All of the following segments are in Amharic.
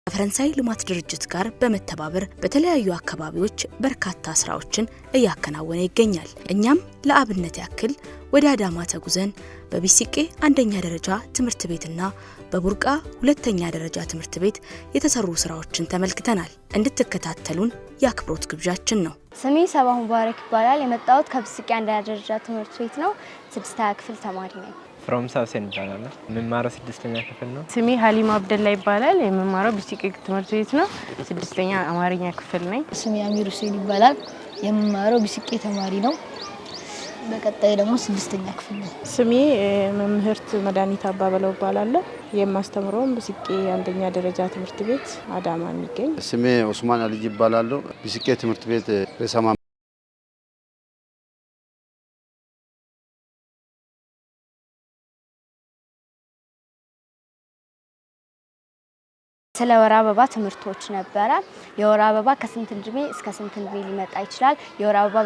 ከፈረንሳይ ልማት ድርጅት ጋር በመተባበር በተለያዩ አካባቢዎች በርካታ ስራዎችን እያከናወነ ይገኛል። እኛም ለአብነት ያክል ወደ አዳማ ተጉዘን በቢሲቄ አንደኛ ደረጃ ትምህርት ቤትና በቡርቃ ሁለተኛ ደረጃ ትምህርት ቤት የተሰሩ ስራዎችን ተመልክተናል። እንድትከታተሉን የአክብሮት ግብዣችን ነው። ስሜ ሰባህ ሙባረክ ይባላል። የመጣሁት ከቢሲቄ አንደኛ ደረጃ ትምህርት ቤት ነው። 6ኛ ክፍል ተማሪ ነኝ። ፍሮም ሳውሴን ይባላል። የምማረው 6ኛ ክፍል ነው። ስሜ ሀሊማ አብደላ ይባላል። የምማረው ቢሲቄ ትምህርት ቤት ነው። 6ኛ አማርኛ ክፍል ነኝ። ስሜ አሚር ሁሴን ይባላል። የምማረው ቢሲቄ ተማሪ ነው። በቀጣይ ደግሞ 6ኛ ክፍል ነው። ስሜ መምህርት መድኃኒት አባበለው ይባላል። የማስተምረው ቢሲቄ አንደኛ ደረጃ ትምህርት ቤት አዳማ የሚገኝ። ስሜ ኡስማን አልይ ይባላል። ቢሲቄ ትምህርት ቤት በሰማ ስለ ወር አበባ ትምህርቶች ነበረ። የወር አበባ ከስንት እድሜ እስከ ስንት እድሜ ሊመጣ ይችላል? የወር አበባ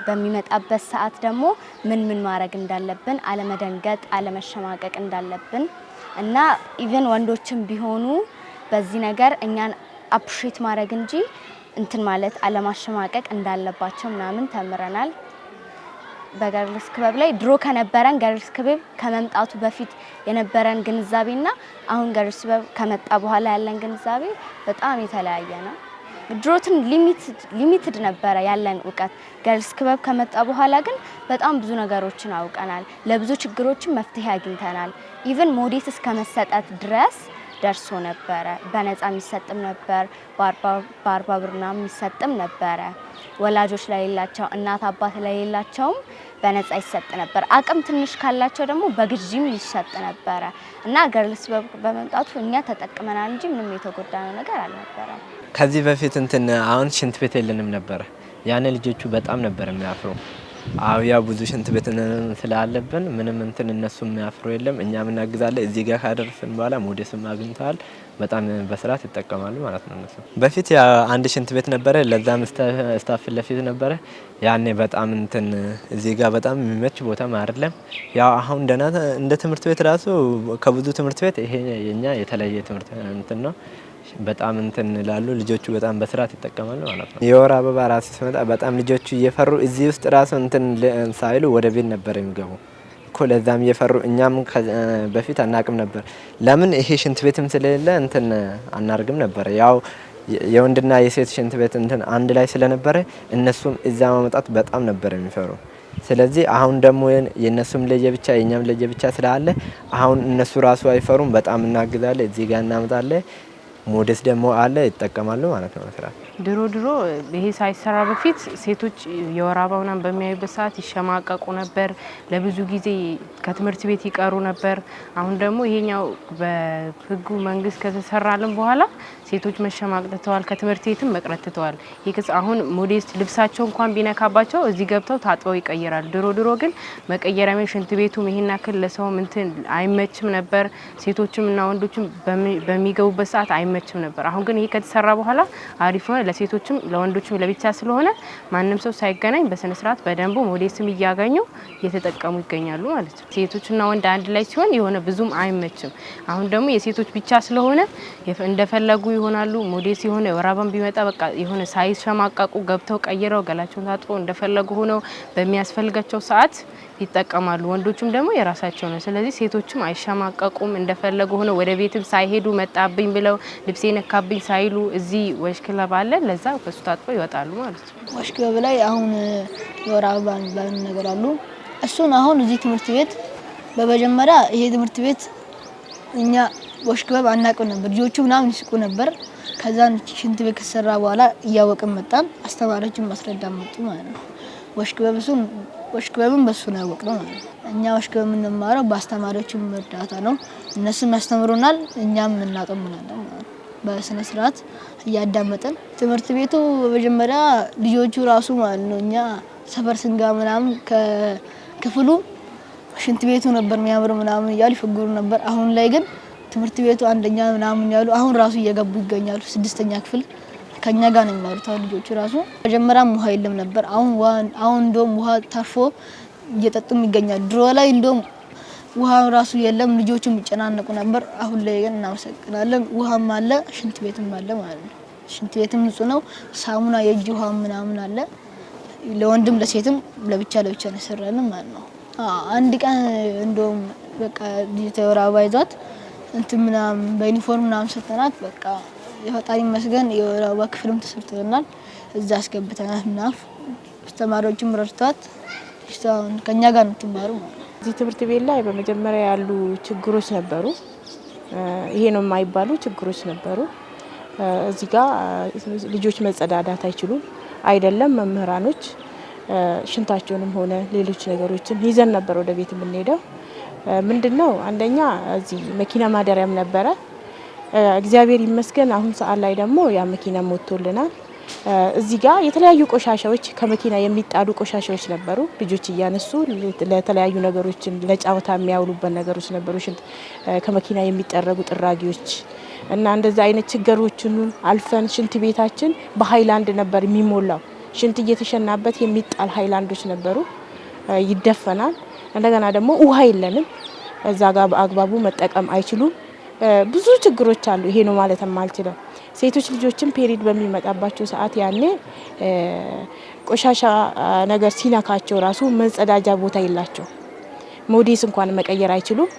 በሚመጣበት ሰዓት ደግሞ ምን ማድረግ እንዳለብን፣ አለመደንገጥ፣ አለመሸማቀቅ እንዳለብን እና ኢቭን ወንዶችም ቢሆኑ በዚህ ነገር እኛን አፕሪሺየት ማድረግ እንጂ እንትን ማለት አለማሸማቀቅ እንዳለባቸው ምናምን ተምረናል። በገርልስ ክበብ ላይ ድሮ ከነበረን ገርልስ ክበብ ከመምጣቱ በፊት የነበረን ግንዛቤና አሁን ገርልስ ክበብ ከመጣ በኋላ ያለን ግንዛቤ በጣም የተለያየ ነው። ድሮትን ሊሚትድ ነበረ ያለን እውቀት። ገርልስ ክበብ ከመጣ በኋላ ግን በጣም ብዙ ነገሮችን አውቀናል። ለብዙ ችግሮችን መፍትሄ አግኝተናል። ኢቭን ሞዴስ እስከ መሰጠት ድረስ ደርሶ ነበረ። በነፃ የሚሰጥም ነበር፣ በ40 ብር ምናምን የሚሰጥም ነበረ። ወላጆች ላይ የሌላቸው እናት አባት ላይ የሌላቸውም በነፃ ይሰጥ ነበር። አቅም ትንሽ ካላቸው ደግሞ በግዢም ይሰጥ ነበረ እና ገርልስ በመምጣቱ እኛ ተጠቅመናል እንጂ ምንም የተጎዳነው ነገር አልነበረም። ከዚህ በፊት አሁን ሽንት ቤት የለንም ነበረ። ያኔ ልጆቹ በጣም ነበር የሚያፍሩ። ያ ብዙ ሽንት ቤት ስላለብን ምንም እነሱ የሚያፍሩ የለም። እኛም እናግዛለን። እዚህ ጋር ካደረስን በኋላ ሞዴስም አግኝተዋል። በጣም በስርዓት ይጠቀማሉ ማለት ነው። እነሱ በፊት አንድ ሽንት ቤት ነበረ፣ ለዛም ስታፍ ለፊት ነበረ። ያኔ በጣም እዚህ ጋር በጣም የሚመች ቦታም አይደለም። ያው አሁን ደህና እንደ ትምህርት ቤት ራሱ ከብዙ ትምህርት ቤት ይሄ የኛ የተለየ ትምህርት ነው። በጣም ላሉ ልጆቹ በጣም በስርዓት ይጠቀማሉ ማለት ነው። የወር አበባ ራሱ ሲመጣ በጣም ልጆቹ እየፈሩ እዚህ ውስጥ ራሱ ሳይሉ ወደ ቤት ነበር የሚገቡ እኮ። ለዛም እየፈሩ እኛም በፊት አናቅም ነበር። ለምን ይሄ ሽንት ቤትም ስለሌለ አናርግም ነበር። ያው የወንድና የሴት ሽንት ቤት አንድ ላይ ስለነበረ እነሱም እዛ ማመጣት በጣም ነበር የሚፈሩ። ስለዚህ አሁን ደግሞ የነሱም ለየብቻ የኛም ለየብቻ ስላለ አሁን እነሱ ራሱ አይፈሩም። በጣም እናግዛለን። እዚህ ጋር እናመጣለን። ሞዴስ ደግሞ አለ ይጠቀማሉ ማለት ነው። መስራት ድሮ ይሄ ሳይሰራ በፊት ሴቶች የወር አበባውን በሚያዩበት ሰዓት ይሸማቀቁ ነበር። ለብዙ ጊዜ ከትምህርት ቤት ይቀሩ ነበር። አሁን ደግሞ ይሄኛው በህጉ መንግስት ከተሰራልን በኋላ ሴቶች መሸማቅተዋል፣ ከትምህርት ቤትም መቅረትተዋል። አሁን ሞዴስ ልብሳቸው እንኳን ቢነካባቸው እዚህ ገብተው ታጥበው ይቀይራሉ። ድሮ ግን መቀየሪያ ሽንት ቤቱም ይሄን ያክል ለሰው አይመችም ነበር። ሴቶችም እና ወንዶችም በሚገቡበት ሰዓት አይመችም ነበር። አሁን ግን ይሄ ከተሰራ በኋላ አሪፍ ነው። ለሴቶችም ለወንዶችም ለብቻ ስለሆነ ማንም ሰው ሳይገናኝ በስነ ስርዓት በደንቡ ሞዴስም እያገኙ እየተጠቀሙ ይገኛሉ ማለት ነው። ሴቶችና ወንድ አንድ ላይ ሲሆን የሆነ ብዙም አይመችም። አሁን ደግሞ የሴቶች ብቻ ስለሆነ እንደፈለጉ ይሆናሉ። ሞዴስ የሆነ የወር አበባም ቢመጣ በቃ የሆነ ሳይሸማቀቁ ገብተው ቀይረው ገላቸውን ታጥበው እንደፈለጉ ሆነው በሚያስፈልጋቸው ሰዓት ይጠቀማሉ። ወንዶችም ደግሞ የራሳቸው ነው። ስለዚህ ሴቶችም አይሸማቀቁም። እንደፈለጉ ሆነው ወደ ቤትም ሳይሄዱ መጣብኝ ብለው ልብሴ ነካብኝ ሳይሉ እዚህ ወሽ ክለብ አለ፣ ለዛ በሱ ታጥበው ይወጣሉ ማለት ነው። ወሽ ክለብ ላይ አሁን የወር አበባ የሚባሉ ነገር አሉ። እሱን አሁን እዚህ ትምህርት ቤት በመጀመሪያ ይሄ ትምህርት ቤት እኛ ወሽ ክለብ አናውቅም ነበር። ልጆቹ ምናምን ይስቁ ነበር። ከዛን ሽንት ቤት ከተሰራ በኋላ እያወቅን መጣን። አስተማሪዎችን ማስረዳት መጡ ማለት ነው። ወሽ ክለብን በሱ ነው ያወቅነው ማለት ነው። እኛ ወሽ ክለብ የምንማረው በአስተማሪዎችም እርዳታ ነው። እነሱም ያስተምሩናል፣ እኛም እናጠሙናለን ማለት ነው። በስነ ስርዓት እያዳመጠን ትምህርት ቤቱ በመጀመሪያ ልጆቹ ራሱ ማለት ነው እኛ ሰፈር ስንገባ ምናምን ከክፍሉ ሽንት ቤቱ ነበር የሚያምር ምናምን እያሉ ይፈግሩ ነበር። አሁን ላይ ግን ትምህርት ቤቱ አንደኛ ምናምን ያሉ አሁን ራሱ እየገቡ ይገኛሉ። 6ኛ ክፍል ከኛ ጋር ነው የሚማሩት ልጆቹ ራሱ። መጀመሪያም ውሃ የለም ነበር። አሁን እንደውም ውሃ ተርፎ እየጠጡም ይገኛሉ። ድሮ ላይ እንደውም ውሃው ራሱ የለም፣ ልጆቹም ይጨናነቁ ነበር። አሁን ላይ ግን እናመሰግናለን፣ ውሃም አለ፣ ሽንት ቤትም አለ ማለት ነው። ሽንት ቤትም ንጹህ ነው። ሳሙና የእጅ ውሃ ምናምን አለ። ለወንድም ለሴትም ለብቻ ለብቻ ነው ሰራልን ማለት ነው። አንድ ቀን እንደውም በቃ የወር አበባ ይዟት እንትን ምናምን በዩኒፎርም ምናምን ሰጥተናት በቃ የፈጣሪ መስገን የወር አበባ ክፍልም ተሰርቶልናል። እዛ አስገብተናት ምናምን አስተማሪዎችም ረድቷት እስካሁን ከኛ ጋር ነው የምትማሩ ማለት ነው። እዚህ ትምህርት ቤት ላይ በመጀመሪያ ያሉ ችግሮች ነበሩ። ይሄ ነው የማይባሉ ችግሮች ነበሩ። እዚህ ጋር ልጆች መጸዳዳት አይችሉም። አይደለም መምህራኖች ሽንታቸውንም ሆነ ሌሎች ነገሮችን ይዘን ነበር ወደ ቤት የምንሄደው። ምንድነው አንደኛ እዚህ መኪና ማደሪያም ነበረ። እግዚአብሔር ይመስገን አሁን ሰዓት ላይ ደግሞ ያ መኪና ሞቶልናል። እዚህ ጋር የተለያዩ ቆሻሻዎች ከመኪና የሚጣሉ ቆሻሻዎች ነበሩ። ልጆች እያነሱ ለተለያዩ ነገሮችን ለጫወታ የሚያውሉበት ነገሮች ነበሩ። ሽንት ከመኪና የሚጠረጉ ጥራጊዎች እና እንደዛ አይነት ችግሮችን አልፈን ሽንት ቤታችን በሃይላንድ ነበር የሚሞላው። ሽንት እየተሸናበት የሚጣል ሃይላንዶች ነበሩ፣ ይደፈናል። እንደገና ደግሞ ውሃ የለንም፣ እዛ ጋር በአግባቡ መጠቀም አይችሉም። ብዙ ችግሮች አሉ። ይሄ ነው ማለት የማልችለው። ሴቶች ልጆችን ፔሪድ በሚመጣባቸው ሰዓት ያኔ ቆሻሻ ነገር ሲነካቸው ራሱ መጸዳጃ ቦታ የላቸው፣ ሞዴስ እንኳን መቀየር አይችሉም።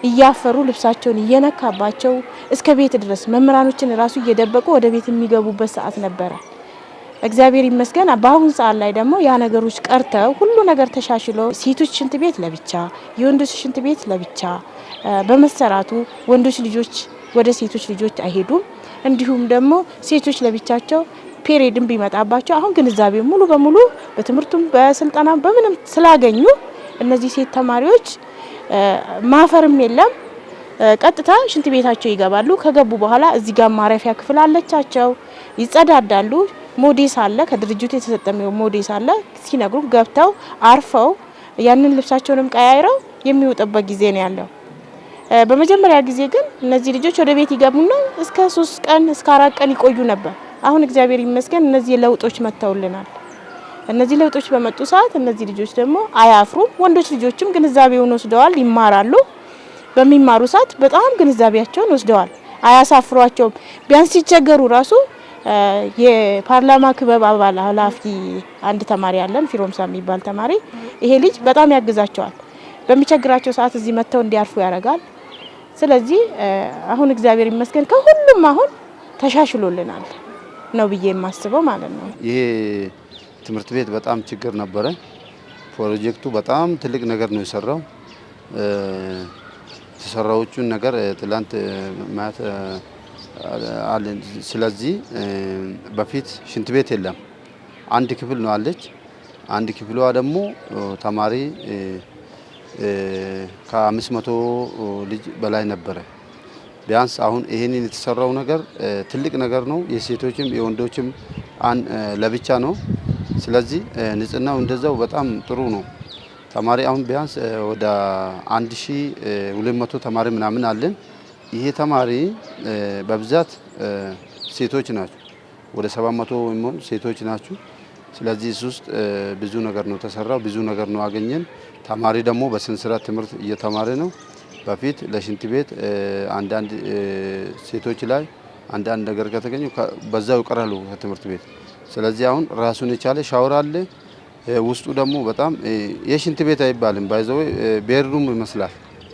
እያፈሩ ልብሳቸውን እየነካባቸው እስከ ቤት ድረስ መምህራኖችን ራሱ እየደበቁ ወደ ቤት የሚገቡበት ሰዓት ነበረ። እግዚአብሔር ይመስገን በአሁን ሰዓት ላይ ደግሞ ያ ነገሮች ቀርተው ሁሉ ነገር ተሻሽሎ ሴቶች ሽንት ቤት ለብቻ፣ የወንዶች ሽንት ቤት ለብቻ በመሰራቱ ወንዶች ልጆች ወደ ሴቶች ልጆች አይሄዱም። እንዲሁም ደግሞ ሴቶች ለብቻቸው ፔሪድም ቢመጣባቸው አሁን ግንዛቤው ሙሉ በሙሉ በትምህርቱም በስልጠናም በምንም ስላገኙ እነዚህ ሴት ተማሪዎች ማፈርም የለም፣ ቀጥታ ሽንት ቤታቸው ይገባሉ። ከገቡ በኋላ እዚህ ጋር ማረፊያ ክፍል አለቻቸው፣ ይጸዳዳሉ። ሞዴስ አለ፣ ከድርጅቱ የተሰጠው ሞዴስ አለ። ሲነግሩ ገብተው አርፈው ያንን ልብሳቸውንም ቀያይረው የሚወጡበት ጊዜ ነው ያለው። በመጀመሪያ ጊዜ ግን እነዚህ ልጆች ወደ ቤት ይገቡና እስከ 3 ቀን እስከ 4 ቀን ይቆዩ ነበር። አሁን እግዚአብሔር ይመስገን እነዚህ ለውጦች መጥተውልናል። እነዚህ ለውጦች በመጡ ሰዓት እነዚህ ልጆች ደግሞ አያፍሩም። ወንዶች ልጆችም ግንዛቤውን ወስደዋል፣ ይማራሉ። በሚማሩ ሰዓት በጣም ግንዛቤያቸውን ወስደዋል፣ አያሳፍሯቸውም። ቢያንስ ሲቸገሩ ራሱ የፓርላማ ክበብ አባል ኃላፊ አንድ ተማሪ አለን፣ ፊሮምሳ የሚባል ተማሪ። ይሄ ልጅ በጣም ያግዛቸዋል። በሚቸግራቸው ሰዓት እዚህ መጥተው እንዲያርፉ ያደርጋል። ስለዚህ አሁን እግዚአብሔር ይመስገን ከሁሉም አሁን ተሻሽሎልናል ነው ብዬ የማስበው ማለት ነው። ይሄ ትምህርት ቤት በጣም ችግር ነበረ። ፕሮጀክቱ በጣም ትልቅ ነገር ነው የሰራው። የተሰራዎቹን ነገር ትላንት ማለት አለን። ስለዚህ በፊት ሽንት ቤት የለም፣ አንድ ክፍል ነው አለች። አንድ ክፍሏ ደግሞ ተማሪ ከ500 ልጅ በላይ ነበረ። ቢያንስ አሁን ይሄንን የተሰራው ነገር ትልቅ ነገር ነው። የሴቶችም የወንዶችም ለብቻ ነው። ስለዚህ ንጽህናው እንደዛው በጣም ጥሩ ነው። ተማሪ አሁን ቢያንስ ወደ 1200 ተማሪ ምናምን አለን። ይሄ ተማሪ በብዛት ሴቶች ናቸው። ወደ 700 የሚሆኑ ሴቶች ናቸው። ስለዚህ እሱ ውስጥ ብዙ ነገር ነው ተሰራው፣ ብዙ ነገር ነው አገኘን። ተማሪ ደግሞ በስንስራት ትምህርት እየተማረ ነው። በፊት ለሽንት ቤት አንዳንድ ሴቶች ላይ አንዳንድ ነገር ከተገኘ በዛው ይቀራሉ ከትምህርት ቤት። ስለዚህ አሁን ራሱን የቻለ ሻወር አለ። ውስጡ ደግሞ በጣም የሽንት ቤት አይባልም፣ ባይዘው ቤድሩም ይመስላል።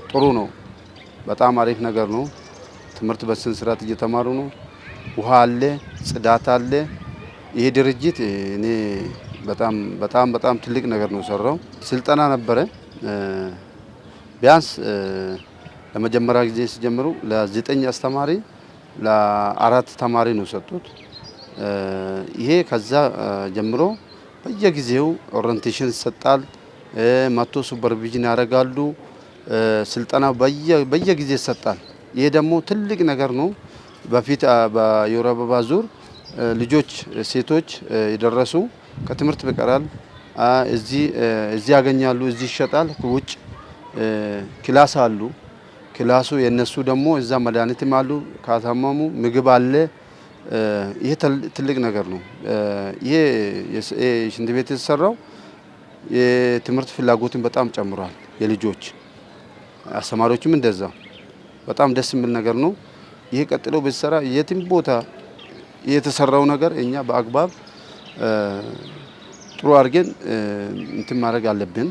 ጥሩ ነው፣ በጣም አሪፍ ነገር ነው። ትምህርት በስንስራት እየተማሩ ነው። ውሃ አለ፣ ጽዳት አለ። ይሄ ድርጅት እኔ በጣም ትልቅ ነገር ነው ሰራው። ስልጠና ነበረ። ቢያንስ ለመጀመሪያ ጊዜ ሲጀምሩ ለ9 አስተማሪ ለ4 ተማሪ ነው ሰጡት። ይሄ ከዛ ጀምሮ በየጊዜው ኦሪንቴሽን ይሰጣል፣ መቶ ሱፐርቪዥን ያደርጋሉ። ስልጠና በየጊዜ ይሰጣል። ይሄ ደግሞ ትልቅ ነገር ነው። በፊት በወር አበባ ዙር ልጆች ሴቶች የደረሱ ከትምህርት በቀራል እዚህ ያገኛሉ፣ እዚህ ይሸጣል። ውጭ ክላስ አሉ። ክላሱ የነሱ ደግሞ እዛ መድኃኒትም አሉ። ካታመሙ ምግብ አለ። ይሄ ትልቅ ነገር ነው። ይሄ ሽንት ቤት የተሰራው የትምህርት ፍላጎትን በጣም ጨምሯል። የልጆች አስተማሪዎችም እንደዛ በጣም ደስ የሚል ነገር ነው። ይሄ ቀጥሎ በሰራ የትም ቦታ የተሰራው ነገር እኛ በአግባብ ጥሩ አድርገን እንትን ማድረግ አለብን።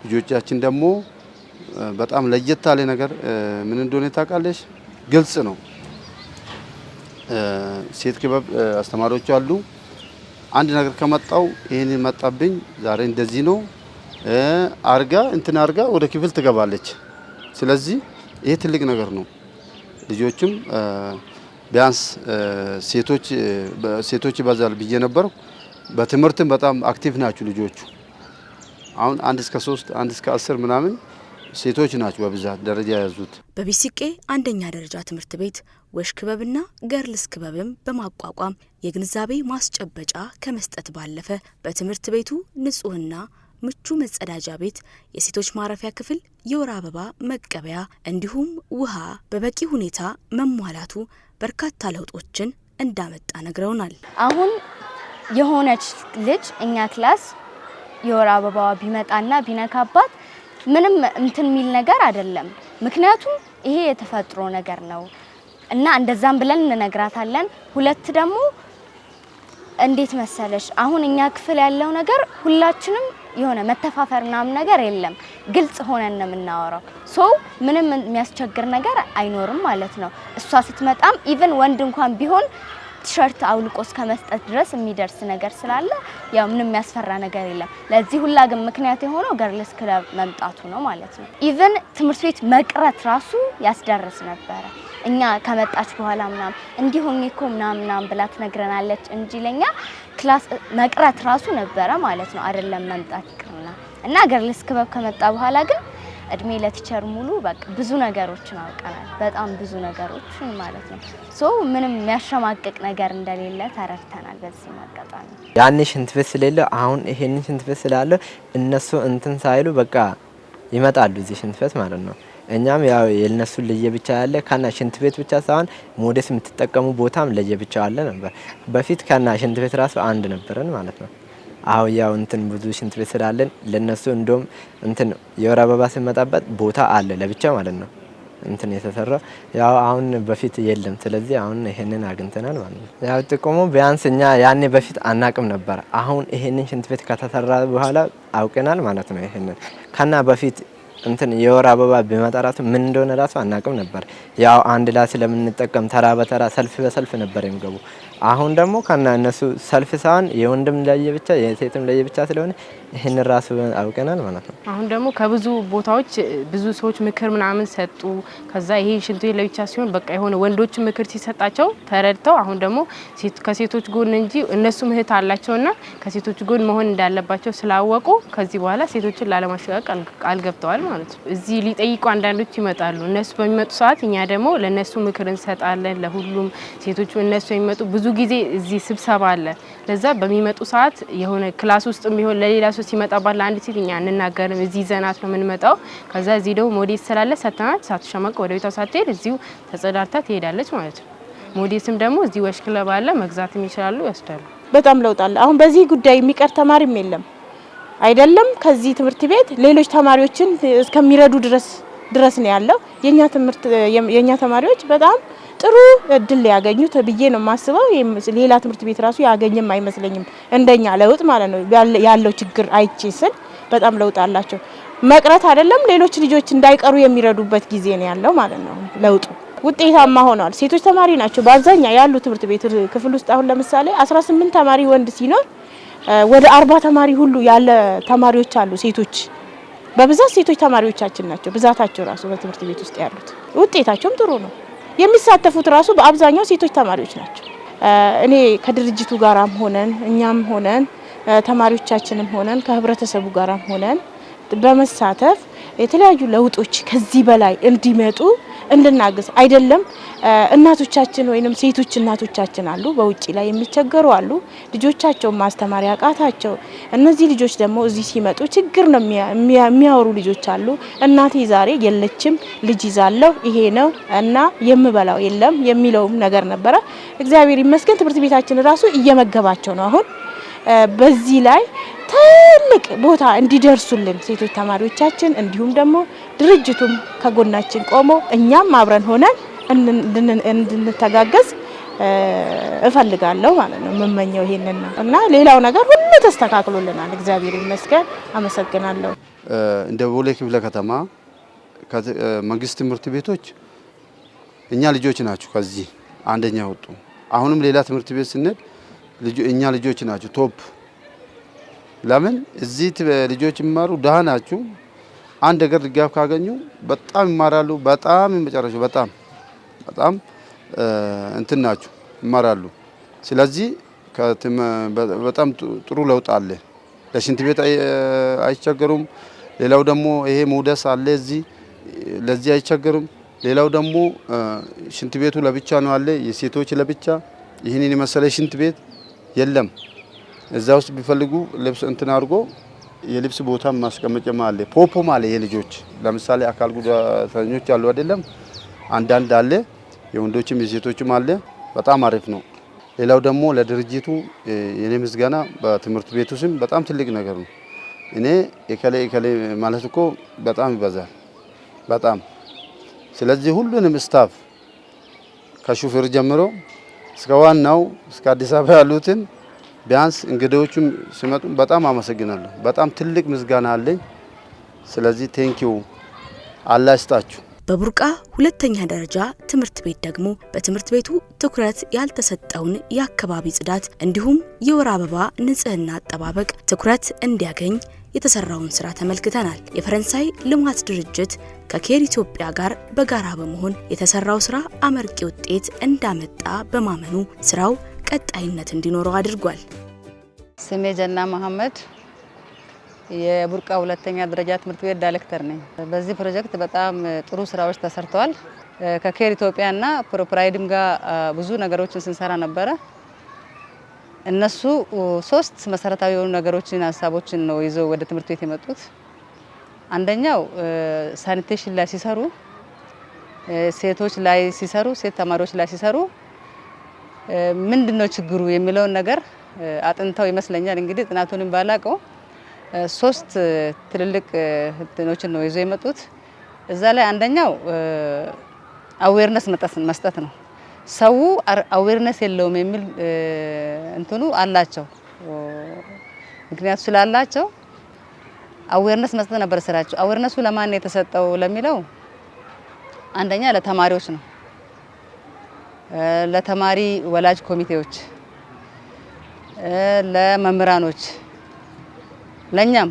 ልጆቻችን ደግሞ በጣም ለየት ያለ ነገር ምን እንደሆነ ታውቃለሽ? ግልጽ ነው። ሴት ክበብ አስተማሪዎች አሉ። አንድ ነገር ከመጣው ይሄን መጣብኝ ዛሬ እንደዚህ ነው አርጋ እንትን አርጋ ወደ ክፍል ትገባለች። ስለዚህ ይሄ ትልቅ ነገር ነው። ልጆችም ቢያንስ ሴቶች ይበዛል ብዬ ነበር። በትምህርትም በጣም አክቲቭ ናቸው ልጆቹ። አሁን 1 እስከ 3 1 እስከ 10 ምናምን ሴቶች ናቸው በብዛት ደረጃ ያዙት። በቢሲቄ አንደኛ ደረጃ ትምህርት ቤት ወሽ ክበብና ገርልስ ክበብም በማቋቋም የግንዛቤ ማስጨበጫ ከመስጠት ባለፈ በትምህርት ቤቱ ንጹህና ምቹ መጸዳጃ ቤት፣ የሴቶች ማረፊያ ክፍል፣ የወር አበባ መቀበያ እንዲሁም ውሃ በበቂ ሁኔታ መሟላቱ በርካታ ለውጦችን እንዳመጣ ነግረውናል። አሁን የሆነች ልጅ እኛ ክላስ የወር አበባዋ ቢመጣና ቢነካባት ምንም እንትን ሚል ነገር አይደለም። ምክንያቱም ይሄ የተፈጥሮ ነገር ነው እና እንደዛም ብለን እንነግራታለን። ሁለት ደግሞ እንዴት መሰለሽ አሁን እኛ ክፍል ያለው ነገር ሁላችንም የሆነ መተፋፈርና ነገር የለም። ግልጽ ሆነን ነው የምናወራው። ምንም የሚያስቸግር ነገር አይኖርም ማለት ነው። እሷ ስትመጣም ኢቭን ወንድ እንኳን ቢሆን ቲሸርት አውልቆ እስከ መስጠት ድረስ የሚደርስ ነገር ስላለ ያው ምንም የሚያስፈራ ነገር የለም። ለዚህ ሁላ ግን ምክንያት የሆነው ገርልስ ክለብ መምጣቱ ነው ማለት ነው። ኢቭን ትምህርት ቤት መቅረት ራሱ ያስደርስ ነበረ። እኛ ከመጣች በኋላ ምናምን እንዲሆን እኮ ምናምን ብላ ትነግረናለች እንጂ ለኛ ክላስ መቅረት ራሱ ነበረ ማለት ነው። አይደለም መምጣት ይቅርና እና ገርልስ ክለብ ከመጣ በኋላ ግን እድሜ ለቲቸር ሙሉ በቃ ብዙ ነገሮችን አውቀናል። በጣም ብዙ ነገሮችን ማለት ነው። ምንም የሚያሸማቅቅ ነገር እንደሌለ ተረድተናል። በዚህ ማጋጣሚ ያኔ ሽንት ቤት ስለሌለ አሁን ይሄንን ሽንት ቤት ስላለ እነሱ እንትን ሳይሉ በቃ ይመጣሉ እዚህ ሽንት ቤት ማለት ነው። እኛም ያው የነሱ ለየብቻ ያለ ካና ሽንት ቤት ብቻ ሳይሆን ሞዴስ የምትጠቀሙ ቦታም ለየብቻ አለ ነበር። በፊት ካና ሽንት ቤት ራሱ አንድ ነበረን ማለት ነው። አሁን ያው እንትን ብዙ ሽንት ቤት ስላለን ለነሱ እንደውም እንትን የወር አበባ ሲመጣበት ቦታ አለ ለብቻ ማለት ነው እንትን የተሰራ ያው አሁን በፊት የለም። ስለዚህ አሁን ይሄንን አግኝተናል ማለት ነው። ያው ጥቅሙ ቢያንስ እኛ ያኔ በፊት አናቅም ነበር። አሁን ይሄንን ሽንት ቤት ከተሰራ በኋላ አውቀናል ማለት ነው። ይሄንን ካና በፊት እንትን የወር አበባ ቢመጣ ራሱ ምን እንደሆነ ራሱ አናቅም ነበር። ያው አንድ ላይ ስለምንጠቀም ተራ በተራ ሰልፍ በሰልፍ ነበር የሚገቡ። አሁን ደግሞ ካና እነሱ ሰልፍ ሳይሆን የወንድም ለየብቻ የሴትም ለየብቻ ስለሆነ ይሄን ራሱ አውቀናል ማለት ነው። አሁን ደግሞ ከብዙ ቦታዎች ብዙ ሰዎች ምክር ምናምን ሰጡ። ከዛ ይሄ ሽንት ቤት ለብቻ ሲሆን በቃ የሆነ ወንዶች ምክር ሲሰጣቸው ተረድተው አሁን ደግሞ ከሴቶች ጎን እንጂ እነሱ ምህት አላቸውና ከሴቶች ጎን መሆን እንዳለባቸው ስላወቁ ከዚህ በኋላ ሴቶችን ላለማሸጋቅ አልገብተዋል ማለት ነው። እዚህ ሊጠይቁ አንዳንዶች ይመጣሉ። እነሱ በሚመጡ ሰዓት እኛ ደግሞ ለነሱ ምክር እንሰጣለን። ለሁሉም ሴቶች እነሱ የሚመጡ ብዙ ጊዜ እዚህ ስብሰባ አለ። ለዛ በሚመጡ ሰዓት የሆነ ክላስ ውስጥ ቢሆን ለሌላ ሰው ሲመጣ ባለ አንድ ሴት እኛ እንናገርም እዚህ ዘናት ነው የምንመጣው። ከዛ እዚህ ደግሞ ሞዴስ ስላለ ሰተናት ሳትሸማቅ ወደ ቤቷ ሳትሄድ እዚሁ ተጸዳርታ ትሄዳለች ማለት ነው። ሞዴስም ደግሞ እዚህ ወሽ ክለብ አለ መግዛትም ይችላሉ ይወስዳሉ። በጣም ለውጥ አለ። አሁን በዚህ ጉዳይ የሚቀር ተማሪም የለም አይደለም። ከዚህ ትምህርት ቤት ሌሎች ተማሪዎችን እስከሚረዱ ድረስ ነው ያለው። የኛ ተማሪዎች በጣም ጥሩ እድል ያገኙት ብዬ ነው የማስበው። ሌላ ትምህርት ቤት ራሱ ያገኘም አይመስለኝም እንደኛ ለውጥ ማለት ነው። ያለው ችግር አይቼ ስል በጣም ለውጥ አላቸው። መቅረት አይደለም ሌሎች ልጆች እንዳይቀሩ የሚረዱበት ጊዜ ነው ያለው ማለት ነው። ለውጡ ውጤታማ ሆኗል። ሴቶች ተማሪ ናቸው በአብዛኛው ያሉ ትምህርት ቤት ክፍል ውስጥ አሁን ለምሳሌ 18 ተማሪ ወንድ ሲኖር ወደ 40 ተማሪ ሁሉ ያለ ተማሪዎች አሉ ሴቶች። በብዛት ሴቶች ተማሪዎቻችን ናቸው ብዛታቸው ራሱ በትምህርት ቤት ውስጥ ያሉት። ውጤታቸውም ጥሩ ነው። የሚሳተፉት ራሱ በአብዛኛው ሴቶች ተማሪዎች ናቸው። እኔ ከድርጅቱ ጋራም ሆነን እኛም ሆነን ተማሪዎቻችንም ሆነን ከህብረተሰቡ ጋራም ሆነን በመሳተፍ የተለያዩ ለውጦች ከዚህ በላይ እንዲመጡ እንድናግዝ አይደለም። እናቶቻችን ወይንም ሴቶች እናቶቻችን አሉ በውጪ ላይ የሚቸገሩ አሉ። ልጆቻቸው ማስተማር ያቃታቸው እነዚህ ልጆች ደግሞ እዚህ ሲመጡ ችግር ነው የሚያወሩ ልጆች አሉ። እናቴ ዛሬ የለችም ልጅ ይዛለሁ ይሄ ነው እና የምበላው የለም የሚለውም ነገር ነበረ። እግዚአብሔር ይመስገን ትምህርት ቤታችን ራሱ እየመገባቸው ነው። አሁን በዚህ ላይ ትልቅ ቦታ እንዲደርሱልን ሴቶች ተማሪዎቻችን እንዲሁም ደግሞ ድርጅቱም ከጎናችን ቆሞ እኛም አብረን ሆነን እንድንተጋገዝ እፈልጋለሁ ማለት ነው። የምመኘው ይሄንን ነው እና ሌላው ነገር ሁሉ ተስተካክሎልናል፣ እግዚአብሔር ይመስገን። አመሰግናለሁ። እንደ ቦሌ ክፍለ ከተማ መንግስት ትምህርት ቤቶች እኛ ልጆች ናቸው ከዚህ አንደኛ ወጡ። አሁንም ሌላ ትምህርት ቤት ስንል እኛ ልጆች ናቸው ቶፕ። ለምን እዚህ ልጆች ይማሩ ደሃ ናቸው። አንድ ነገር ድጋፍ ካገኙ በጣም ይማራሉ። በጣም መጨረሻው በጣም እንትን ናቸው ይማራሉ። ስለዚህ በጣም ጥሩ ለውጥ አለ። ለሽንት ቤት አይቸገሩም። ሌላው ደግሞ ይሄ ሞደስ አለ እዚህ ለዚህ አይቸገሩም። ሌላው ደግሞ ሽንት ቤቱ ለብቻ ነው አለ የሴቶች ለብቻ። ይህንን የመሰለ ሽንት ቤት የለም። እዛ ውስጥ ቢፈልጉ ልብስ እንትን አድርጎ የልብስ ቦታ ማስቀመጫም አለ። ፖፖም አለ የልጆች ለምሳሌ አካል ጉዳተኞች አሉ አይደለም፣ አንዳንድ አለ የወንዶችም የሴቶችም አለ። በጣም አሪፍ ነው። ሌላው ደግሞ ለድርጅቱ የኔ ምስጋና በትምህርት ቤቱ ስም በጣም ትልቅ ነገር ነው። እኔ እከሌ ማለት እኮ በጣም ይበዛል በጣም። ስለዚህ ሁሉንም ስታፍ ከሹፌር ጀምሮ እስከ ዋናው እስከ አዲስ አበባ ያሉትን ቢያንስ እንግዶቹም ሲመጡ በጣም አመሰግናለሁ። በጣም ትልቅ ምስጋና አለኝ። ስለዚህ ቴንኪው አላህ ይስጣችሁ። በቡርቃ ሁለተኛ ደረጃ ትምህርት ቤት ደግሞ በትምህርት ቤቱ ትኩረት ያልተሰጠውን የአካባቢ ጽዳት እንዲሁም የወር አበባ ንጽህና አጠባበቅ ትኩረት እንዲያገኝ የተሰራውን ስራ ተመልክተናል። የፈረንሳይ ልማት ድርጅት ከኬር ኢትዮጵያ ጋር በጋራ በመሆን የተሰራው ስራ አመርቂ ውጤት እንዳመጣ በማመኑ ስራው ቀጣይነት እንዲኖረው አድርጓል። ስሜ ጀና መሐመድ የቡርቃ ሁለተኛ ደረጃ ትምህርት ቤት ዳይሬክተር ነኝ። በዚህ ፕሮጀክት በጣም ጥሩ ስራዎች ተሰርተዋል። ከኬር ኢትዮጵያና ፕሮፕራይድም ጋር ብዙ ነገሮችን ስንሰራ ነበረ። እነሱ 3 መሰረታዊ የሆኑ ነገሮችን ሀሳቦችን ነው ይዘው ወደ ትምህርት ቤት የመጡት። አንደኛው ሳኒቴሽን ላይ ሲሰሩ ሴት ተማሪዎች ላይ ሲሰሩ ምንድነው ችግሩ የሚለውን ነገር አጥንተው ይመስለኛል እንግዲህ ጥናቱንም ባላቀው 3 ትልልቅ እንትኖችን ነው ይዘው የመጡት። እዛ ላይ አንደኛው አዌርነስ መስጠት ነው። ሰው አዌርነስ የለውም የሚል እንትኑ አላቸው። ምክንያቱ ስላላቸው አዌርነስ መስጠት ነበር ስራቸው። አዌርነሱ ለማን የተሰጠው ለሚለው አንደኛ ለተማሪዎች ነው። ለተማሪ ወላጅ ኮሚቴዎች፣ ለመምህራኖች፣ ለኛም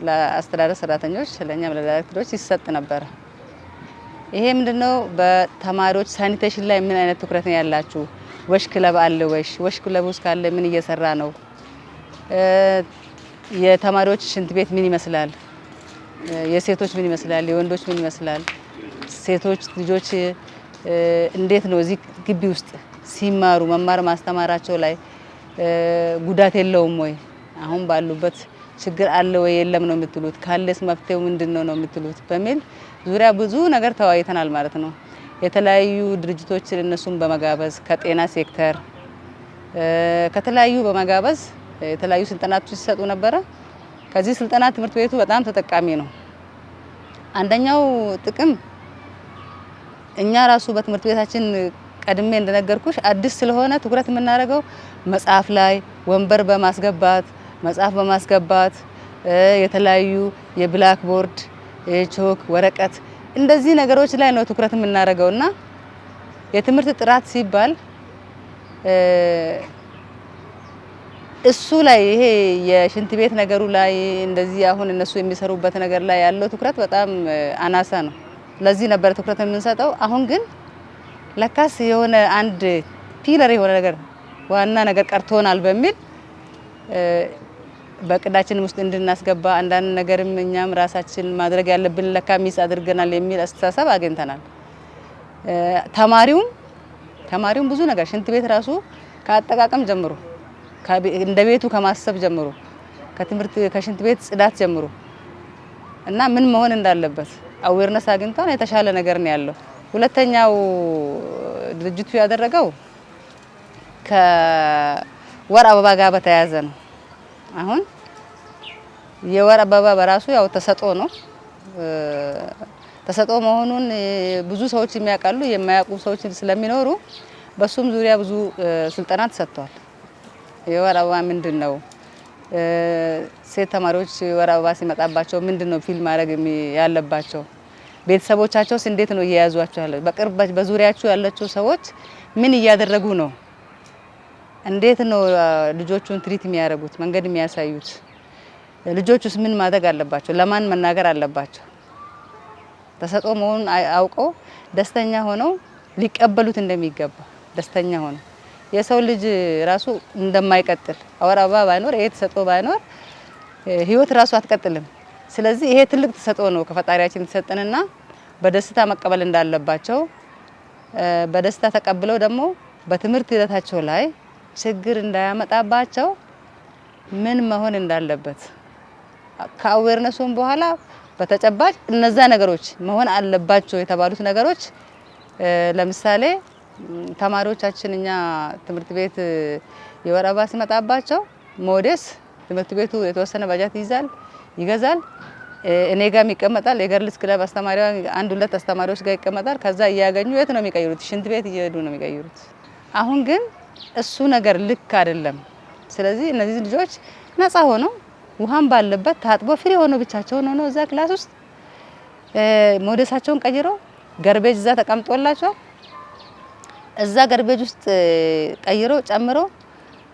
ለአስተዳደር ሰራተኞች፣ ለኛም ለዳይሬክተሮች ይሰጥ ነበር። ይሄ ምንድነው በተማሪዎች ሳኒቴሽን ላይ ምን አይነት ትኩረት ነው ያላችሁ? ወሽ ክለብ አለ ወይ? ወሽ ክለብ ውስጥ ካለ ምን እየሰራ ነው? የተማሪዎች ሽንት ቤት ምን ይመስላል? የሴቶች ምን ይመስላል? የወንዶች ምን ይመስላል? ሴቶች ልጆች እንዴት ነው እዚህ ግቢ ውስጥ ሲማሩ መማር ማስተማራቸው ላይ ጉዳት የለውም ወይ? አሁን ባሉበት ችግር አለ ወይ የለም ነው የምትሉት? ካለስ መፍትሄው ምንድነው ነው የምትሉት? በሚል ዙሪያ ብዙ ነገር ተወያይተናል ማለት ነው። የተለያዩ ድርጅቶችን እነሱን በመጋበዝ ከጤና ሴክተር ከተለያዩ በመጋበዝ የተለያዩ ስልጠናዎች ሲሰጡ ነበረ። ከዚህ ስልጠና ትምህርት ቤቱ በጣም ተጠቃሚ ነው። አንደኛው ጥቅም እኛ ራሱ በትምህርት ቤታችን ቀድሜ እንደነገርኩሽ አዲስ ስለሆነ ትኩረት የምናደርገው መጽሐፍ ላይ ወንበር በማስገባት መጽሐፍ በማስገባት የተለያዩ የብላክ ቦርድ የቾክ ወረቀት እንደዚህ ነገሮች ላይ ነው ትኩረት የምናደርገውና የትምህርት ጥራት ሲባል እሱ ላይ ይሄ የሽንት ቤት ነገሩ ላይ እንደዚህ አሁን እነሱ የሚሰሩበት ነገር ላይ ያለው ትኩረት በጣም አናሳ ነው። ለዚህ ነበር ትኩረት የምንሰጠው። አሁን ግን ለካስ የሆነ አንድ ፒለር የሆነ ነገር ዋና ነገር ቀርቶናል በሚል በቅዳችን ውስጥ እንድናስገባ አንዳንድ ነገርም እኛም ራሳችን ማድረግ ያለብን ለካ ሚስ አድርገናል የሚል አስተሳሰብ አግኝተናል። ተማሪውም ብዙ ነገር ሽንት ቤት ራሱ ከአጠቃቀም ጀምሮ እንደ ቤቱ ከማሰብ ጀምሮ ከሽንት ቤት ጽዳት ጀምሮ እና ምን መሆን እንዳለበት አዌርነስ አግኝተን የተሻለ ነገር ነው ያለው። ሁለተኛው ድርጅቱ ያደረገው ከወር አበባ ጋር በተያያዘ ነው። አሁን የወር አበባ በራሱ ያው ተሰጥኦ ነው። ተሰጥኦ መሆኑን ብዙ ሰዎች የሚያውቃሉ፣ የማያውቁ ሰዎች ስለሚኖሩ በሱም ዙሪያ ብዙ ስልጠና ተሰጥቷል። የወር አበባ ምንድነው? ሴት ተማሪዎች የወር አበባ ሲመጣባቸው ምንድነው ፊል ማድረግ ያለባቸው? ቤተሰቦቻቸውስ እንዴት ነው እየያዟቸው ያለው? በቅርብ በዙሪያቸው ያላቸው ሰዎች ምን እያደረጉ ነው? እንዴት ነው ልጆቹን ትሪት የሚያደርጉት? መንገድ የሚያሳዩት? ልጆቹስ ምን ማድረግ አለባቸው? ለማን መናገር አለባቸው? ተሰጥኦ መሆኑን አውቀው ደስተኛ ሆነው ሊቀበሉት እንደሚገባ ደስተኛ ሆነው የሰው ልጅ ራሱ እንደማይቀጥል ወር አበባ ባይኖር ይሄ ተሰጥኦ ባይኖር ህይወት ራሱ አትቀጥልም። ስለዚህ ይሄ ትልቅ ተሰጥኦ ነው ከፈጣሪያችን የተሰጠንና በደስታ መቀበል እንዳለባቸው በደስታ ተቀብለው ደግሞ በትምህርት ሂደታቸው ላይ ችግር እንዳያመጣባቸው ምን መሆን እንዳለበት ከአዌርነሱም በኋላ በተጨባጭ እነዛ ነገሮች መሆን አለባቸው የተባሉት ነገሮች ለምሳሌ ተማሪዎቻችን እኛ ትምህርት ቤት የወር አበባ ሲመጣባቸው ሞዴስ ትምህርት ቤቱ የተወሰነ ባጃት ይገዛል። እኔ ጋር ይቀመጣል። የገርልስ ክለብ አስተማሪዋ አንድ ሁለት አስተማሪዎች ጋር ይቀመጣል። ከዛ እያገኙ የት ነው የሚቀይሩት? ሽንት ቤት እየሄዱ ነው የሚቀይሩት። አሁን ግን እሱ ነገር ልክ አይደለም። ስለዚህ እነዚህ ልጆች ነፃ ሆነው ውሃም ባለበት ታጥቦ ፍሪ ሆነው ብቻቸውን ሆነው እዛ ክላስ ውስጥ ሞዴሳቸውን ቀይረው ገርቤጅ እዛ ተቀምጦላቸው እዛ ገርቤጅ ውስጥ ቀይረው ጨምረው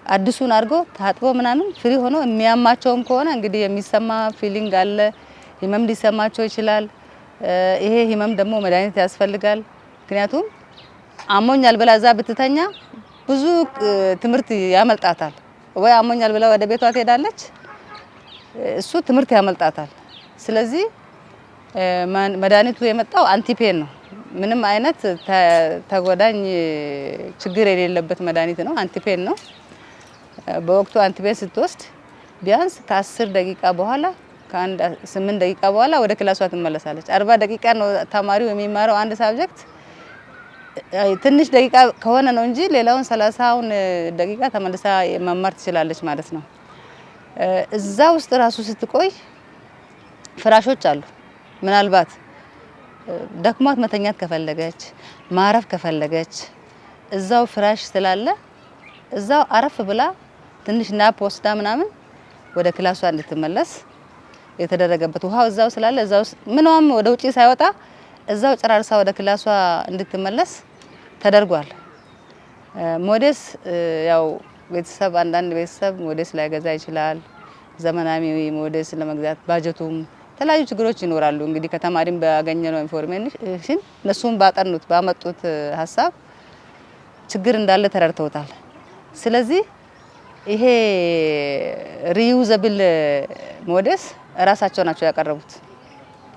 አዲሱን አድርጎ ታጥቦ ምናምን ፍሪ ሆኖ የሚያማቸውም ከሆነ እንግዲህ የሚሰማ ፊሊንግ አለ። ህመም ሊሰማቸው ይችላል። ይሄ ህመም ደግሞ መድኃኒት ያስፈልጋል። ምክንያቱም አሞኛል ብላ እዛ ብትተኛ ብዙ ትምህርት ያመልጣታል። ወይ አሞኛል ብላ ወደ ቤቷ ትሄዳለች፣ እሱ ትምህርት ያመልጣታል። ስለዚህ መድኃኒቱ የመጣው አንቲፔን ነው። ምንም አይነት ተጎዳኝ ችግር የሌለበት መድኃኒት ነው። አንቲፔን ነው። በወቅቱ አንቲፔን ስትወስድ ቢያንስ ከ10 ደቂቃ በኋላ ከአንድ 8 ደቂቃ በኋላ ወደ ክላሷ ትመለሳለች። 40 ደቂቃ ነው ተማሪው የሚማረው አንድ ሳብጀክት። ትንሽ ደቂቃ ከሆነ ነው እንጂ ሌላውን 30ውን ደቂቃ ተመልሳ መማር ትችላለች ማለት ነው። እዛ ውስጥ ራሱ ስትቆይ ፍራሾች አሉ። ምናልባት ደክሟት መተኛት ከፈለገች ማረፍ ከፈለገች እዛው ፍራሽ ስላለ እዛው አረፍ ብላ ትንሽ ናፕ ወስዳ ምናምን ወደ ክላሷ እንድትመለስ የተደረገበት ውሃው እዛው ስላለ እዛው ምንም ወደ ውጪ ሳይወጣ እዛው ጨራርሳ ወደ ክላሷ እንድትመለስ ተደርጓል። ሞዴስ ያው ቤተሰብ አንዳንድ ቤተሰብ ሞዴስ ላይገዛ ይችላል። ዘመናዊ ሞዴስ ለመግዛት ባጀቱም የተለያዩ ችግሮች ይኖራሉ። እንግዲህ ከተማሪም ባገኘነው ኢንፎርሜሽን እነሱም ባጠኑት ባመጡት ሀሳብ ችግር እንዳለ ተረድተውታል። ስለዚህ ይሄ ሪዩዘብል ሞዴስ ራሳቸው ናቸው ያቀረቡት።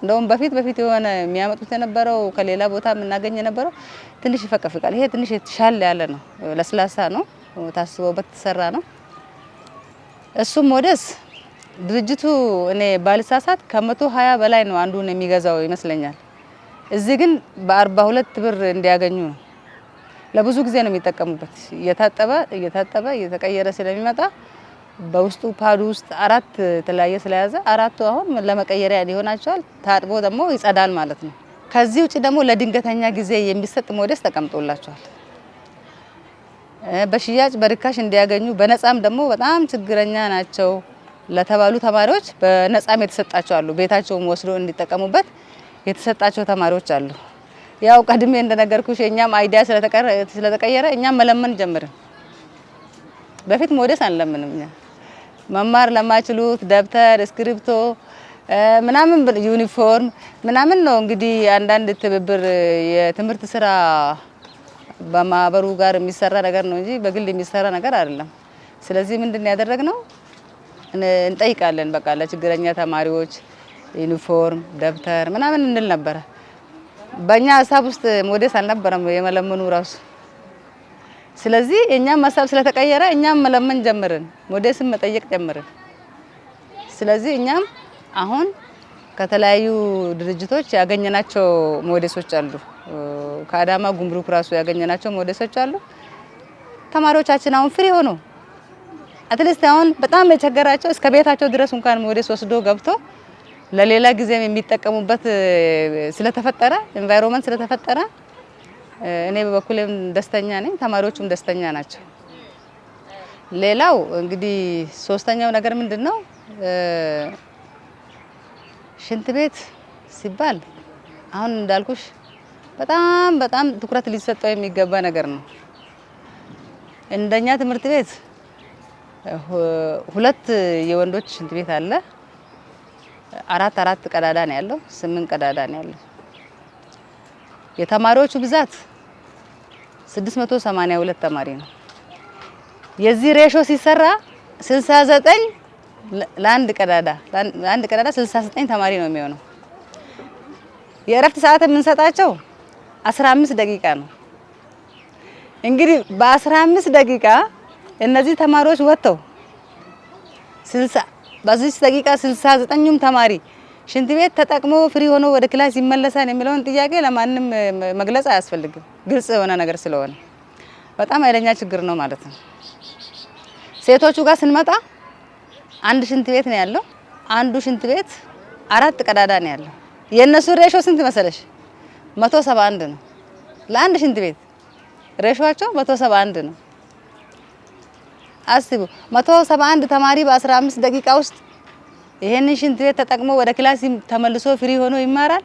እንደውም በፊት የሆነ የሚያመጡት የነበረው ከሌላ ቦታ የምናገኝ የነበረው ትንሽ ይፈቀፍቃል። ይሄ ትንሽ የተሻለ ያለ ነው። ለስላሳ ነው፣ ታስቦበት ተሰራ ነው። እሱም ሞዴስ ድርጅቱ እኔ ባልሳሳት ከ120 በላይ ነው አንዱን የሚገዛው ይመስለኛል። እዚህ ግን በ42 ብር እንዲያገኙ ነው። ለብዙ ጊዜ ነው የሚጠቀሙበት። እየታጠበ እየተቀየረ ስለሚመጣ በውስጡ ፓዱ ውስጥ 4 የተለያየ ስለያዘ 4ቱ አሁን ለመቀየሪያ ሊሆናቸዋል። ታጥቦ ደግሞ ይጸዳል ማለት ነው። ከዚህ ውጪ ደግሞ ለድንገተኛ ጊዜ የሚሰጥ ሞዴስ ተቀምጦላቸዋል። በሽያጭ በርካሽ እንዲያገኙ በነፃም ደግሞ በጣም ችግረኛ ናቸው ለተባሉ ተማሪዎች በነፃም የተሰጣቸው አሉ። ቤታቸውም ወስዶ እንዲጠቀሙበት የተሰጣቸው ተማሪዎች አሉ። ያው ቀድሜ እንደነገርኩሽ የኛም አይዲያ ስለተቀየረ እኛም መለመን ጀመርን። በፊት ሞዴስ አንለምንም። እኛ መማር ለማይችሉት ደብተር፣ እስክሪፕቶ ምናምን ዩኒፎርም ምናምን ነው እንግዲህ አንዳንድ ትብብር የትምህርት ስራ በማህበሩ ጋር የሚሰራ ነገር ነው እንጂ በግል የሚሰራ ነገር አይደለም። ስለዚህ ምንድን ያደረግነው እንጠይቃለን። በቃ ለችግረኛ ተማሪዎች ዩኒፎርም፣ ደብተር ምናምን እንል ነበረ። በእኛ ሀሳብ ውስጥ ሞዴስ አልነበረም የመለመኑ ራሱ። ስለዚህ እኛም ሀሳብ ስለተቀየረ እኛም መለመን ጀመርን፣ ሞዴስን መጠየቅ ጀመርን። ስለዚህ እኛም አሁን ከተለያዩ ድርጅቶች ያገኘናቸው ሞዴሶች አሉ። ከአዳማ ጉምሩክ ራሱ ያገኘናቸው ሞዴሶች አሉ። ተማሪዎቻችን አሁን ፍሪ ሆኖ አትሊስት አሁን በጣም የቸገራቸው እስከ ቤታቸው ድረስ እንኳን ሞዴስ ወስዶ ገብቶ ለሌላ ጊዜም የሚጠቀሙበት ስለተፈጠረ ኤንቫይሮንመንት ስለተፈጠረ እኔ በበኩሌም ደስተኛ ነኝ፣ ተማሪዎቹም ደስተኛ ናቸው። ሌላው እንግዲህ ሶስተኛው ነገር ምንድነው ሽንት ቤት ሲባል አሁን እንዳልኩሽ በጣም ትኩረት ሊሰጠው የሚገባ ነገር ነው። እንደኛ ትምህርት ቤት 2 የወንዶች ሽንት ቤት አለ። 4 ቀዳዳ ነው ያለው፣ 8 ቀዳዳ ነው ያለው። የተማሪዎቹ ብዛት 682 ተማሪ ነው። የዚህ ሬሾ ሲሰራ 69 ለአንድ ቀዳዳ 69 ተማሪ ነው የሚሆነው። የእረፍት ሰዓት የምንሰጣቸው 15 ደቂቃ ነው። እንግዲህ በ15 ደቂቃ እነዚህ ተማሪዎች ወጥተው 60 በዚህ ደቂቃ 69ኙም ተማሪ ሽንት ቤት ተጠቅሞ ፍሪ ሆኖ ወደ ክላስ ይመለሳል የሚለውን ጥያቄ ለማንም መግለጽ አያስፈልግም። ግልጽ የሆነ ነገር ስለሆነ በጣም ኃይለኛ ችግር ነው ማለት ነው። ሴቶቹ ጋር ስንመጣ አንድ ሽንት ቤት ነው ያለው። አንዱ ሽንት ቤት 4 ቀዳዳ ነው ያለው። የነሱ ሬሾ ስንት መሰለሽ? 171 ነው። ለአንድ ሽንት ቤት ሬሾአቸው 171 ነው። አስቡ 171 ተማሪ በ15 ደቂቃ ውስጥ ይሄንን ሽንት ቤት ተጠቅሞ ወደ ክላስ ተመልሶ ፍሪ ሆኖ ይማራል?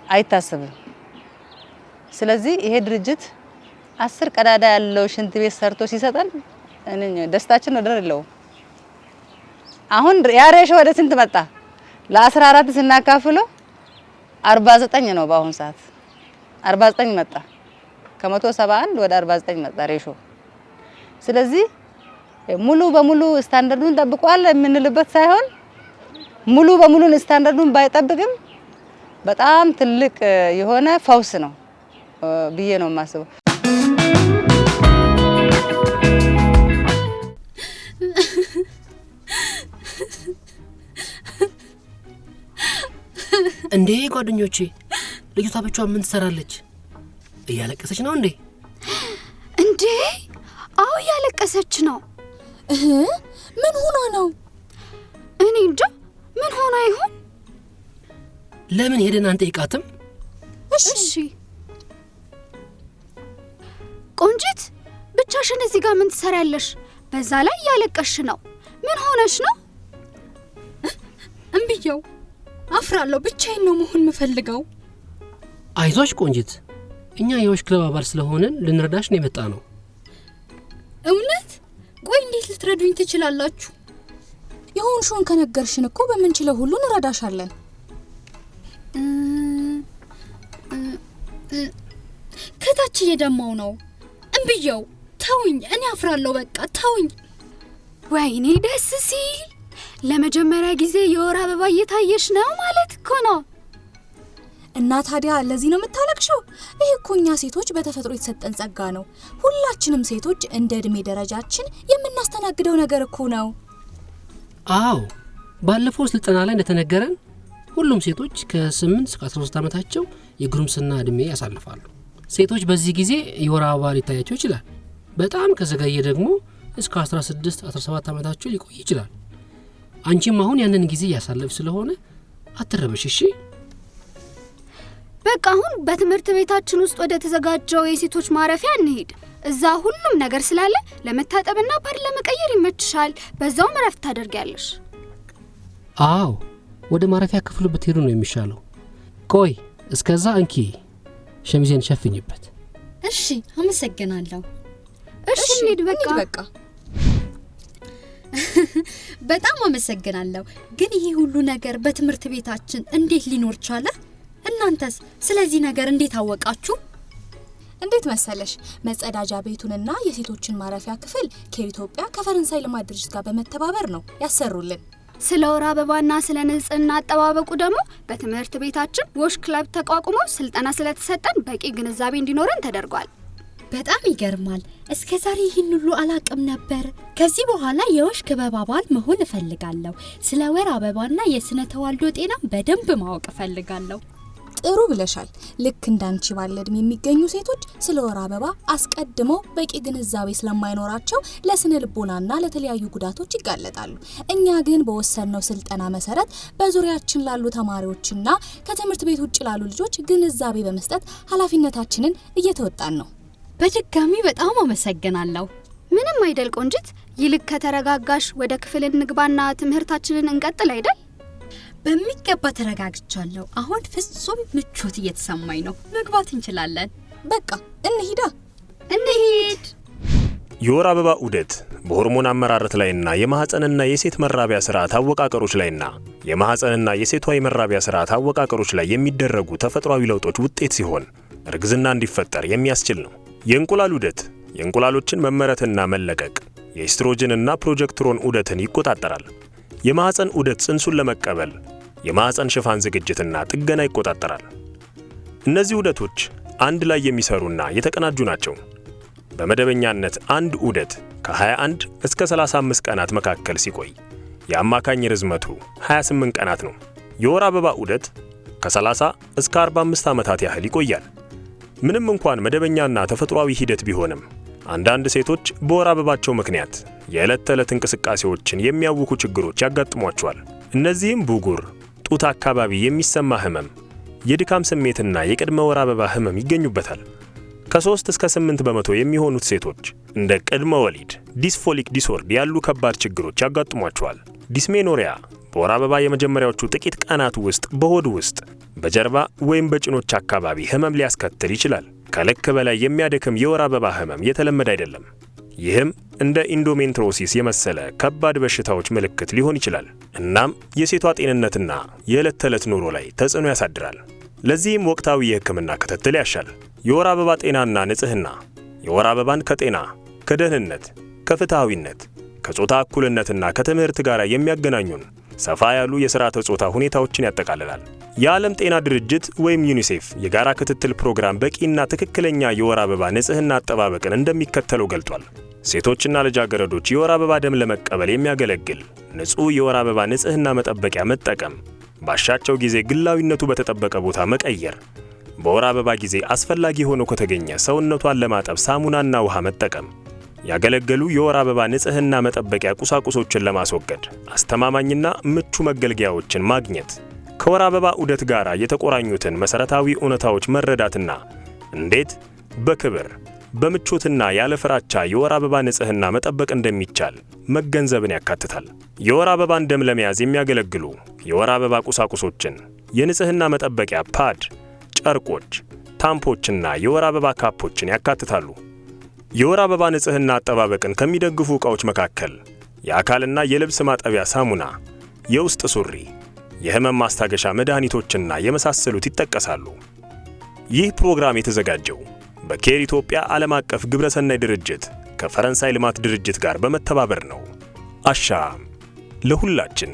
አይታሰብም። ስለዚህ ይሄ ድርጅት 10 ቀዳዳ ያለው ሽንት ቤት ሰርቶ ሲሰጠን ደስታችን ወደር የለውም። አሁን ያ ሬሾ ወደ ስንት መጣ? ለ14 ስናካፍለው 49 ነው። በአሁን ሰዓት 49 መጣ። ከ171 ወደ 49 መጣ ሬሾ። ስለዚህ ሙሉ በሙሉ ስታንዳርዱን ጠብቋል የምንልበት ሳይሆን ሙሉ በሙሉ ስታንዳርዱን ባይጠብቅም በጣም ትልቅ የሆነ ፈውስ ነው ብዬ ነው የማስበው። እንዴ ጓደኞቼ፣ ልጅቷ ብቻዋን ምን ትሰራለች? እያለቀሰች ነው እንዴ? እንዴ አዎ እያለቀሰች ነው። ምን ሆና ነው? እኔ እንጃ ምን ሆና ይሆን? ለምን ሄደን አንጠይቃትም? እሺ ቆንጂት፣ ብቻሽን እዚህ ጋር ምን ትሰሪያለሽ? በዛ ላይ እያለቀሽ ነው። ምን ሆነሽ ነው? እምብየው አፍራለሁ። ብቻዬን ነው መሆን የምፈልገው። አይዞሽ ቆንጂት፣ እኛ የወሽ ክለብ አባል ስለሆነን ልንረዳሽ ነው የመጣ ነው። እውነት? ቆይ እንዴት ልትረዱኝ ትችላላችሁ? የሆንሽውን ከነገርሽን እኮ በምንችለው ሁሉ እንረዳሻለን። ከታች እየደማው ነው። እምብየው ተውኝ፣ እኔ አፍራለሁ። በቃ ተውኝ። ወይኔ ደስ ሲል! ለመጀመሪያ ጊዜ የወር አበባ እየታየሽ ነው ማለት እኮ ነው። እና ታዲያ ለዚህ ነው የምታለቅሽው? ይሄ እኮ እኛ ሴቶች በተፈጥሮ የተሰጠን ጸጋ ነው። ሁላችንም ሴቶች እንደ እድሜ ደረጃችን የምናስተናግደው ነገር እኮ ነው። አዎ፣ ባለፈው ስልጠና ላይ እንደተነገረን ሁሉም ሴቶች ከ8 እስከ 13 ዓመታቸው የጉርምስና እድሜ ያሳልፋሉ። ሴቶች በዚህ ጊዜ የወር አበባ ሊታያቸው ይችላል። በጣም ከዘገየ ደግሞ እስከ 16 17 ዓመታቸው ሊቆይ ይችላል። አንቺም አሁን ያንን ጊዜ ያሳለፍሽ ስለሆነ አትረበሽ እሺ። በቃ አሁን በትምህርት ቤታችን ውስጥ ወደ ተዘጋጀው የሴቶች ማረፊያ እንሄድ። እዛ ሁሉም ነገር ስላለ ለመታጠብና ባር ለመቀየር ይመችሻል። በዛውም እረፍት ታደርጊያለሽ። አዎ፣ ወደ ማረፊያ ክፍሉ ብትሄዱ ነው የሚሻለው። ቆይ እስከዛ እንኪ ሸሚዜን ሸፍኝበት። እሺ፣ አመሰግናለሁ። እሺ እንሂድ በቃ። በጣም አመሰግናለሁ። ግን ይሄ ሁሉ ነገር በትምህርት ቤታችን እንዴት ሊኖር ቻለ? እናንተስ ስለዚህ ነገር እንዴት አወቃችሁ? እንዴት መሰለሽ፣ መጸዳጃ ቤቱንና የሴቶችን ማረፊያ ክፍል ከኢትዮጵያ ከፈረንሳይ ልማት ድርጅት ጋር በመተባበር ነው ያሰሩልን። ስለ ወር አበባና ስለ ንጽህና አጠባበቁ ደግሞ በትምህርት ቤታችን ወሽ ክለብ ተቋቁሞ ስልጠና ስለተሰጠን በቂ ግንዛቤ እንዲኖረን ተደርጓል። በጣም ይገርማል። እስከ ዛሬ ይህን ሁሉ አላቅም ነበር። ከዚህ በኋላ የወሽ ክበብ አባል መሆን እፈልጋለሁ። ስለ ወር አበባና የስነ ተዋልዶ ጤና በደንብ ማወቅ እፈልጋለሁ። ጥሩ ብለሻል። ልክ እንዳንቺ ባለ እድሜ የሚገኙ ሴቶች ስለ ወር አበባ አስቀድመው በቂ ግንዛቤ ስለማይኖራቸው ለስነ ልቦናና ለተለያዩ ጉዳቶች ይጋለጣሉ። እኛ ግን በወሰነው ስልጠና መሰረት በዙሪያችን ላሉ ተማሪዎችና ከትምህርት ቤት ውጭ ላሉ ልጆች ግንዛቤ በመስጠት ኃላፊነታችንን እየተወጣን ነው። በድጋሚ በጣም አመሰግናለሁ። ምንም አይደል ቆንጂት፣ ይልቅ ከተረጋጋሽ ወደ ክፍል እንግባና ትምህርታችንን እንቀጥል አይደል? በሚገባ ተረጋግቻለሁ። አሁን ፍጹም ምቾት እየተሰማኝ ነው። መግባት እንችላለን። በቃ እንሂድ። የወር አበባ ዑደት በሆርሞን አመራረት ላይና የማህፀንና የሴት መራቢያ ስርዓት አወቃቀሮች ላይና የማህፀንና የሴቷ የመራቢያ ስርዓት አወቃቀሮች ላይ የሚደረጉ ተፈጥሯዊ ለውጦች ውጤት ሲሆን እርግዝና እንዲፈጠር የሚያስችል ነው። የእንቁላል ዑደት የእንቁላሎችን መመረትና መለቀቅ፣ የኤስትሮጅንና ፕሮጀክትሮን ዑደትን ይቆጣጠራል። የማህፀን ዑደት ጽንሱን ለመቀበል የማህፀን ሽፋን ዝግጅትና ጥገና ይቆጣጠራል። እነዚህ ዑደቶች አንድ ላይ የሚሰሩና የተቀናጁ ናቸው። በመደበኛነት አንድ ዑደት ከ21 እስከ 35 ቀናት መካከል ሲቆይ የአማካኝ ርዝመቱ 28 ቀናት ነው። የወር አበባ ዑደት ከ30 እስከ 45 ዓመታት ያህል ይቆያል። ምንም እንኳን መደበኛና ተፈጥሯዊ ሂደት ቢሆንም አንዳንድ ሴቶች በወር አበባቸው ምክንያት የዕለት ተዕለት እንቅስቃሴዎችን የሚያውኩ ችግሮች ያጋጥሟቸዋል። እነዚህም ብጉር፣ ጡት አካባቢ የሚሰማ ህመም፣ የድካም ስሜትና የቅድመ ወር አበባ ህመም ይገኙበታል። ከ3 እስከ 8 በመቶ የሚሆኑት ሴቶች እንደ ቅድመ ወሊድ ዲስፎሊክ ዲስኦርድ ያሉ ከባድ ችግሮች ያጋጥሟቸዋል። ዲስሜኖሪያ በወር አበባ የመጀመሪያዎቹ ጥቂት ቀናት ውስጥ በሆድ ውስጥ፣ በጀርባ ወይም በጭኖች አካባቢ ህመም ሊያስከትል ይችላል። ከልክ በላይ የሚያደክም የወር አበባ ህመም የተለመደ አይደለም። ይህም እንደ ኢንዶሜትሪዮሲስ የመሰለ ከባድ በሽታዎች ምልክት ሊሆን ይችላል። እናም የሴቷ ጤንነትና የዕለት ተዕለት ኑሮ ላይ ተጽዕኖ ያሳድራል። ለዚህም ወቅታዊ የህክምና ክትትል ያሻል። የወር አበባ ጤናና ንጽህና የወር አበባን ከጤና፣ ከደህንነት፣ ከፍትሃዊነት፣ ከጾታ እኩልነትና ከትምህርት ጋር የሚያገናኙን ሰፋ ያሉ የሥርዓተ ጾታ ሁኔታዎችን ያጠቃልላል። የዓለም ጤና ድርጅት ወይም ዩኒሴፍ የጋራ ክትትል ፕሮግራም በቂና ትክክለኛ የወር አበባ ንጽህና አጠባበቅን እንደሚከተለው ገልጧል። ሴቶችና ልጃገረዶች የወር አበባ ደም ለመቀበል የሚያገለግል ንጹህ የወር አበባ ንጽህና መጠበቂያ መጠቀም፣ ባሻቸው ጊዜ ግላዊነቱ በተጠበቀ ቦታ መቀየር፣ በወር አበባ ጊዜ አስፈላጊ ሆኖ ከተገኘ ሰውነቷን ለማጠብ ሳሙናና ውሃ መጠቀም፣ ያገለገሉ የወር አበባ ንጽህና መጠበቂያ ቁሳቁሶችን ለማስወገድ አስተማማኝና ምቹ መገልገያዎችን ማግኘት፣ ከወር አበባ ዑደት ጋር የተቆራኙትን መሰረታዊ እውነታዎች መረዳትና እንዴት በክብር በምቾትና ያለ ፍራቻ የወር አበባ ንጽህና መጠበቅ እንደሚቻል መገንዘብን ያካትታል። የወር አበባን ደም ለመያዝ የሚያገለግሉ የወር አበባ ቁሳቁሶችን፣ የንጽህና መጠበቂያ ፓድ፣ ጨርቆች፣ ታምፖችና የወር አበባ ካፖችን ያካትታሉ። የወር አበባ ንጽህና አጠባበቅን ከሚደግፉ ዕቃዎች መካከል የአካልና የልብስ ማጠቢያ ሳሙና፣ የውስጥ ሱሪ፣ የህመም ማስታገሻ መድኃኒቶችና የመሳሰሉት ይጠቀሳሉ። ይህ ፕሮግራም የተዘጋጀው በኬር ኢትዮጵያ ዓለም አቀፍ ግብረሰናይ ድርጅት ከፈረንሳይ ልማት ድርጅት ጋር በመተባበር ነው። አሻም ለሁላችን።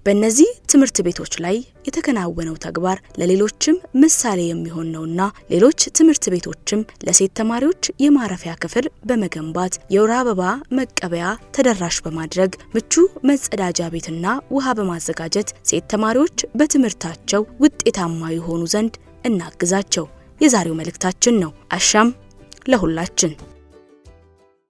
በእነዚህ ትምህርት ቤቶች ላይ የተከናወነው ተግባር ለሌሎችም ምሳሌ የሚሆን ነውና ሌሎች ትምህርት ቤቶችም ለሴት ተማሪዎች የማረፊያ ክፍል በመገንባት የወር አበባ መቀበያ ተደራሽ በማድረግ ምቹ መጸዳጃ ቤትና ውሃ በማዘጋጀት ሴት ተማሪዎች በትምህርታቸው ውጤታማ የሆኑ ዘንድ እናግዛቸው የዛሬው መልእክታችን ነው። አሻም ለሁላችን።